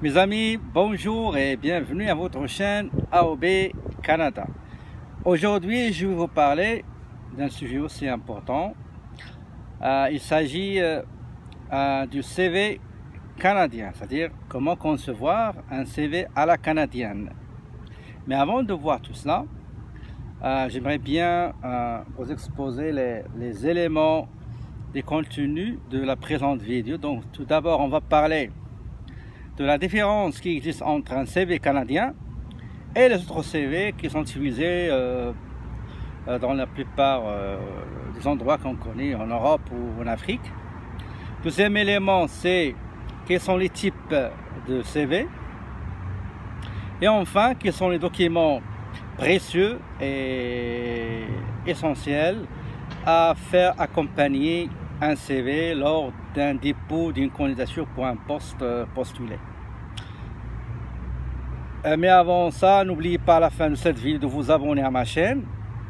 Mes amis, bonjour et bienvenue à votre chaîne AOB Canada. Aujourd'hui, je vais vous parler d'un sujet aussi important. Il s'agit du CV canadien, c'est-à-dire comment concevoir un CV à la canadienne. Mais avant de voir tout cela, j'aimerais bien vous exposer les éléments des contenus de la présente vidéo. Donc tout d'abord, on va parler de la différence qui existe entre un CV canadien et les autres CV qui sont utilisés dans la plupart des endroits qu'on connaît en Europe ou en Afrique. Deuxième élément, c'est quels sont les types de CV. Et enfin, quels sont les documents précieux et essentiels à faire accompagner un CV lors d'un dépôt d'une candidature pour un poste postulé. Mais avant ça, n'oubliez pas à la fin de cette vidéo de vous abonner à ma chaîne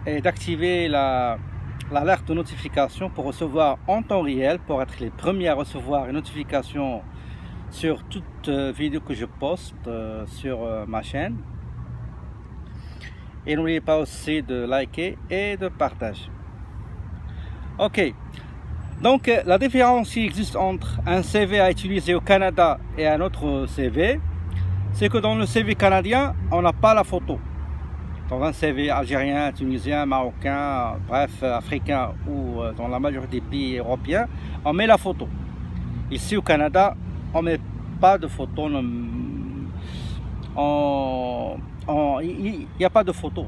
et d'activer l'alerte de notification pour recevoir en temps réel, pour être les premiers à recevoir une notification sur toute vidéo que je poste sur ma chaîne. Et n'oubliez pas aussi de liker et de partager. Ok, donc la différence qui existe entre un CV à utiliser au Canada et un autre CV, c'est que dans le CV canadien, on n'a pas la photo. Dans un CV algérien, tunisien, marocain, bref, africain ou dans la majorité des pays européens, on met la photo. Ici au Canada, on ne met pas de photo, il n'y a pas de photo.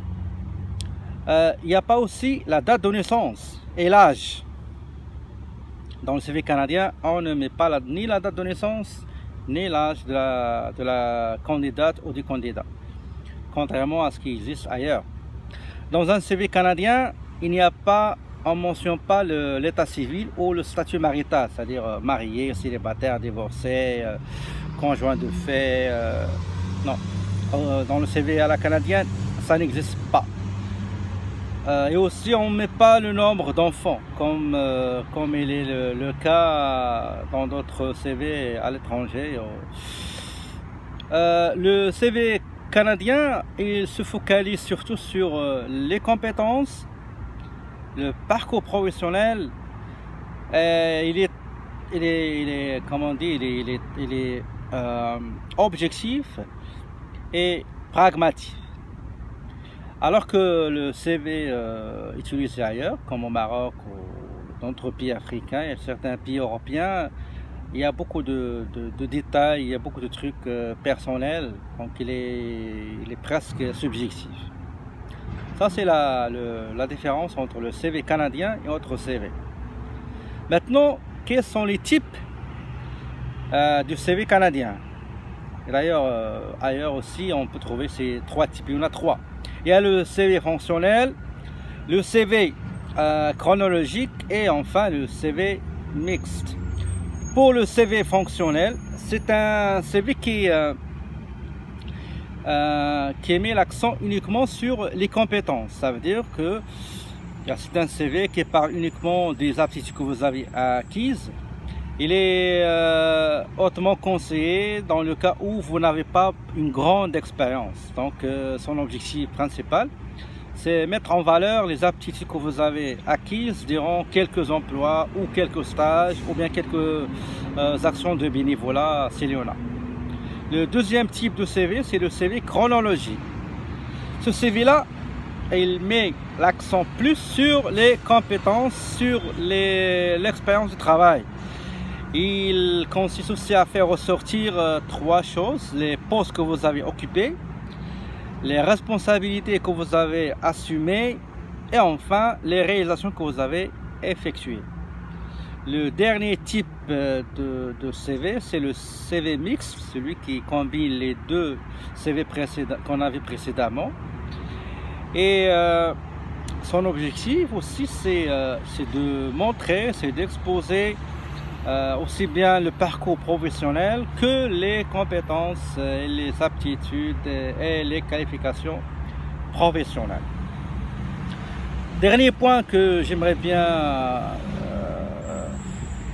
Il n'y a pas aussi la date de naissance et l'âge. Dans le CV canadien, on ne met pas ni la date de naissance, ni l'âge de la candidate ou du candidat, contrairement à ce qui existe ailleurs. Dans un CV canadien, on ne mentionne pas l'état civil ou le statut marital, c'est-à-dire marié, célibataire, divorcé, conjoint de fait. Non, dans le CV à la canadienne, ça n'existe pas. Et aussi, on ne met pas le nombre d'enfants, comme il est le cas dans d'autres CV à l'étranger. Le CV canadien, il se focalise surtout sur les compétences, le parcours professionnel. Il est comment dire, il est objectif et pragmatique. Alors que le CV utilisé ailleurs, comme au Maroc ou dans d'autres pays africains et certains pays européens, il y a beaucoup de détails, il y a beaucoup de trucs personnels, donc il est presque subjectif. Ça, c'est la différence entre le CV canadien et autres CV. Maintenant, quels sont les types du CV canadien? D'ailleurs, ailleurs aussi, on peut trouver ces trois types. Il y en a trois. Il y a le CV fonctionnel, le CV chronologique et enfin le CV mixte. Pour le CV fonctionnel, c'est un CV qui met l'accent uniquement sur les compétences. Ça veut dire que c'est un CV qui parle uniquement des aptitudes que vous avez acquises. Il est hautement conseillé dans le cas où vous n'avez pas une grande expérience. Donc son objectif principal, c'est mettre en valeur les aptitudes que vous avez acquises durant quelques emplois ou quelques stages ou bien quelques actions de bénévolat s'il y en a. Le deuxième type de CV, c'est le CV chronologique. Ce CV-là, il met l'accent plus sur les compétences, sur l'expérience de travail. Il consiste aussi à faire ressortir trois choses: les postes que vous avez occupés, les responsabilités que vous avez assumées et enfin les réalisations que vous avez effectuées. Le dernier type de CV, c'est le CV mixte, celui qui combine les deux CV qu'on avait précédemment. Et son objectif aussi, c'est de montrer, c'est d'exposer aussi bien le parcours professionnel que les compétences, les aptitudes et les qualifications professionnelles. Dernier point que j'aimerais bien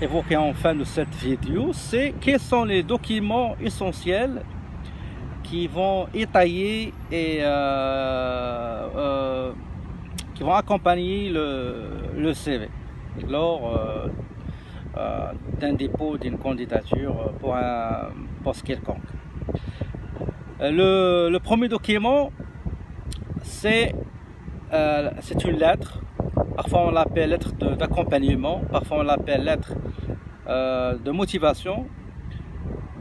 évoquer en fin de cette vidéo, c'est quels sont les documents essentiels qui vont étayer et qui vont accompagner le CV lors d'un dépôt d'une candidature pour un poste quelconque. Le premier document, c'est une lettre. Parfois on l'appelle lettre d'accompagnement, parfois on l'appelle lettre de motivation,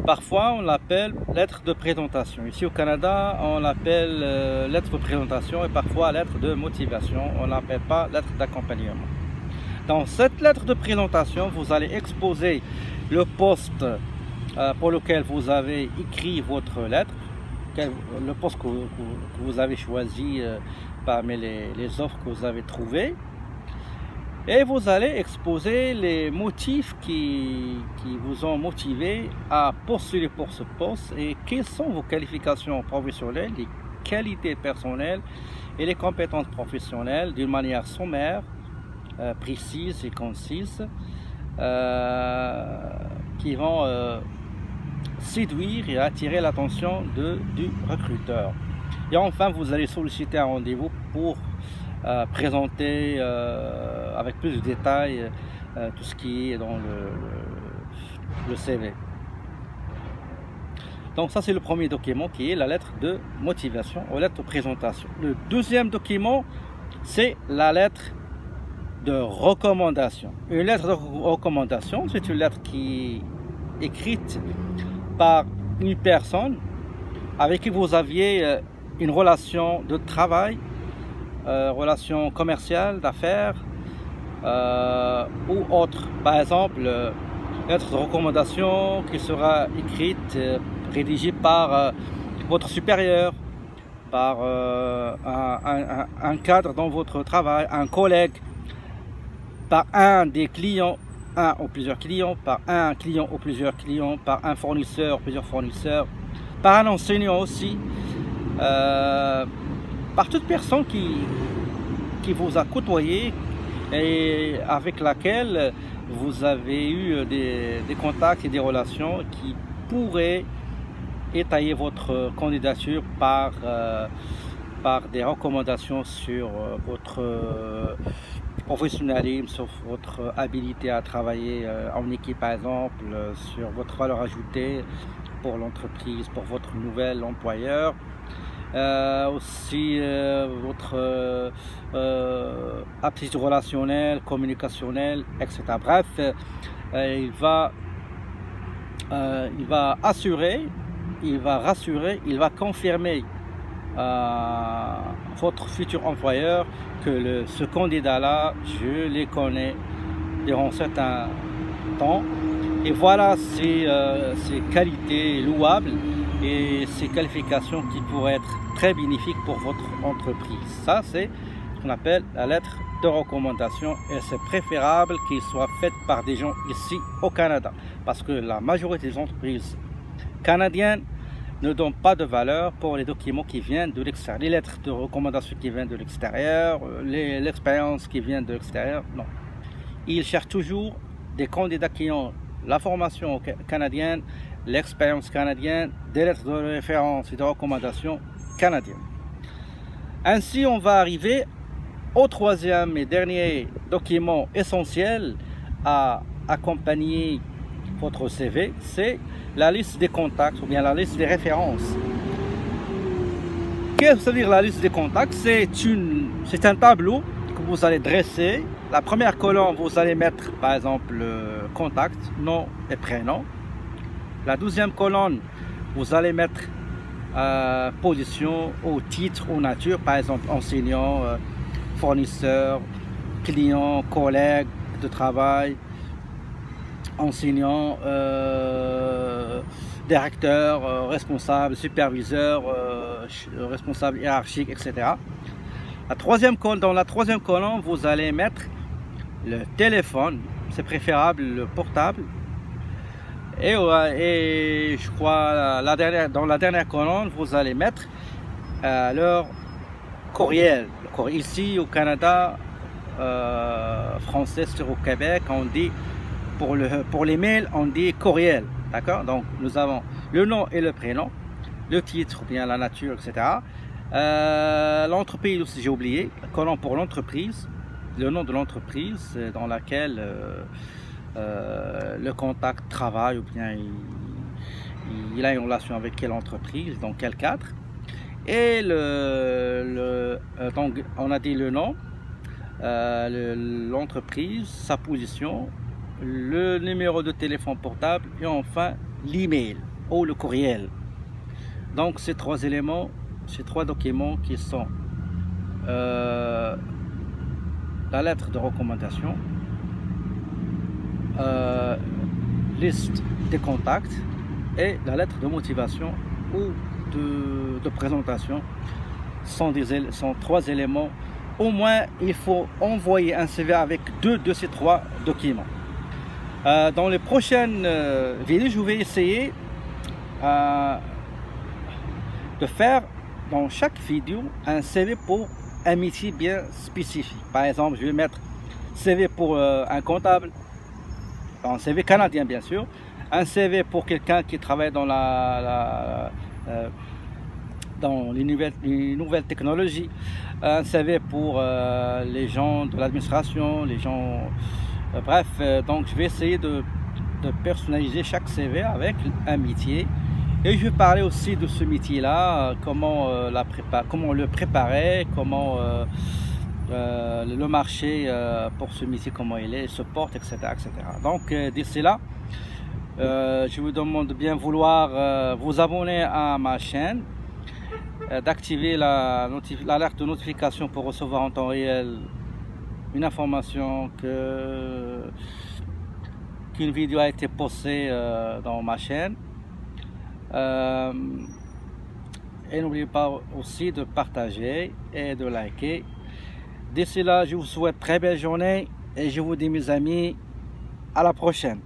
parfois on l'appelle lettre de présentation. Ici au Canada, on l'appelle lettre de présentation et parfois lettre de motivation. On l'appelle pas lettre d'accompagnement. Dans cette lettre de présentation, vous allez exposer le poste pour lequel vous avez écrit votre lettre, le poste que vous avez choisi parmi les offres que vous avez trouvées. Et vous allez exposer les motifs qui vous ont motivé à postuler pour ce poste et quelles sont vos qualifications professionnelles, les qualités personnelles et les compétences professionnelles d'une manière sommaire, précise et concise, qui vont séduire et attirer l'attention du recruteur. Et enfin, vous allez solliciter un rendez-vous pour présenter avec plus de détails tout ce qui est dans le CV. Donc ça, c'est le premier document qui est la lettre de motivation ou lettre de présentation. Le deuxième document, c'est la lettre de recommandation. Une lettre de recommandation, c'est une lettre qui est écrite par une personne avec qui vous aviez une relation de travail, relation commerciale, d'affaires ou autre. Par exemple, lettre de recommandation qui sera écrite, rédigée par votre supérieur, par un cadre dans votre travail, un collègue, par un des clients, un ou plusieurs clients, par un client ou plusieurs clients, par un fournisseur, plusieurs fournisseurs, par un enseignant aussi, par toute personne qui vous a côtoyé et avec laquelle vous avez eu des contacts et des relations qui pourraient étayer votre candidature par des recommandations sur votre professionnalisme, sur votre habilité à travailler en équipe par exemple, sur votre valeur ajoutée pour l'entreprise, pour votre nouvel employeur. Aussi votre aptitude relationnelle, communicationnelle, etc. Bref, il va assurer, il va rassurer, il va confirmer votre futur employeur que ce candidat-là, je les connais durant un certain temps. Et voilà ces qualités louables et ces qualifications qui pourraient être très bénéfiques pour votre entreprise. Ça, c'est ce qu'on appelle la lettre de recommandation et c'est préférable qu'il soit faite par des gens ici au Canada parce que la majorité des entreprises canadiennes ne donnent pas de valeur pour les documents qui viennent de l'extérieur, les lettres de recommandation qui viennent de l'extérieur, l'expérience qui vient de l'extérieur, non. Ils cherchent toujours des candidats qui ont la formation canadienne, l'expérience canadienne, des lettres de référence et de recommandation canadiennes. Ainsi, on va arriver au troisième et dernier document essentiel à accompagner votre CV, c'est la liste des contacts ou bien la liste des références. Qu'est-ce que ça veut dire la liste des contacts? C'est un tableau que vous allez dresser. La première colonne, vous allez mettre par exemple contact, nom et prénom. La deuxième colonne, vous allez mettre position ou titre ou nature, par exemple enseignant, fournisseur, client, collègue de travail, enseignant, directeur, responsable, superviseur, responsable hiérarchique, etc. Dans la troisième colonne, vous allez mettre le téléphone, c'est préférable le portable. Et je crois dans la dernière colonne, vous allez mettre leur courriel. Ici au Canada, français, sur au Québec, on dit pour les mails, on dit courriel. D'accord? Donc, nous avons le nom et le prénom, le titre, ou bien la nature, etc. L'entreprise aussi, j'ai oublié, colon pour l'entreprise, le nom de l'entreprise dans laquelle le contact travaille, ou bien il a une relation avec quelle entreprise, dans quel cadre. Et donc on a dit le nom, l'entreprise, sa position, le numéro de téléphone portable et enfin l'email ou le courriel. Donc ces trois éléments, ces trois documents qui sont la lettre de recommandation, liste des contacts et la lettre de motivation ou de présentation sont trois éléments. Au moins il faut envoyer un CV avec 2 de ces 3 documents. Dans les prochaines vidéos, je vais essayer de faire dans chaque vidéo un CV pour un métier bien spécifique. Par exemple, je vais mettre CV pour un comptable, un CV canadien bien sûr, un CV pour quelqu'un qui travaille dans dans les nouvelles technologies, un CV pour les gens de l'administration, les gens, bref, donc je vais essayer de personnaliser chaque CV avec un métier. Et je vais parler aussi de ce métier-là, comment le préparer, comment le marché pour ce métier, comment il se porte, etc. etc. Donc d'ici là, je vous demande de bien vouloir vous abonner à ma chaîne, d'activer l'alerte de notification pour recevoir en temps réel une information qu'une vidéo a été postée dans ma chaîne. Et n'oubliez pas aussi de partager et de liker. D'ici là, je vous souhaite très belle journée et je vous dis, mes amis, à la prochaine.